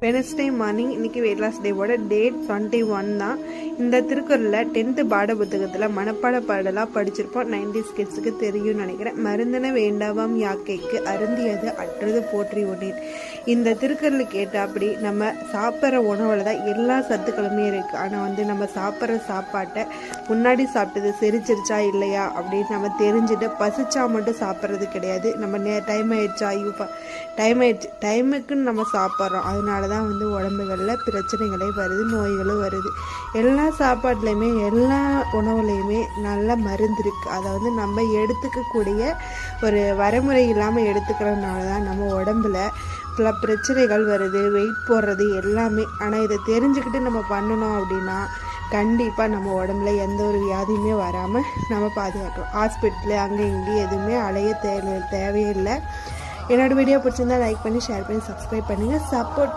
Wednesday morning இன்னைக்கு weight loss டேவோட date 21 தான். இந்த திருக்குறளில் 10th பாட புத்தகத்தில் மனப்பாட பாடலாக படிச்சிருப்போம். 90s கிட்ஸுக்கு தெரியும்னு நினைக்கிறேன். மருந்தன வேண்டாவாம் யாக்கைக்கு அருந்தியது அற்றது போற்றி ஒன்றேன். இந்த திருக்குறளுக்கு கேட்டாப்படி நம்ம சாப்பிட்ற உணவில் தான் எல்லா சத்துக்களுமே இருக்குது. ஆனால் நம்ம சாப்பிட்ற சாப்பாட்டை முன்னாடி சாப்பிட்டது செரிச்சிருச்சா இல்லையா அப்படின்னு நம்ம தெரிஞ்சுட்டு பசிச்சா மட்டும் சாப்பிட்றது கிடையாது. நம்ம டைம் ஆயிடுச்சா டைமுக்குன்னு நம்ம சாப்பிட்றோம். அதனால தான் உடம்புகளில் பிரச்சனைகளே வருது, நோய்களும் வருது. எல்லா சாப்பாட்லேயுமே எல்லா உணவுலேயுமே நல்ல மருந்து இருக்குது. அதை நம்ம எடுத்துக்கக்கூடிய ஒரு வரைமுறை இல்லாமல் எடுத்துக்கிறதுனால தான் நம்ம உடம்புல பல பிரச்சனைகள் வருது, வெயிட் போடுறது எல்லாமே. ஆனால் இதை தெரிஞ்சுக்கிட்டு நம்ம பண்ணணும் அப்படின்னா கண்டிப்பாக நம்ம உடம்புல எந்த ஒரு வியாதியுமே வராமல் நம்ம பாதுகாக்கலாம். ஹாஸ்பிட்டலு அங்கே இங்கேயும் எதுவுமே அலைய தேவையில்லை. என்னோடய வீடியோ பிடிச்சிருந்தா லைக் பண்ணி, ஷேர் பண்ணி, சப்ஸ்கிரைப் பண்ணுங்கள், சப்போர்ட் பண்ணி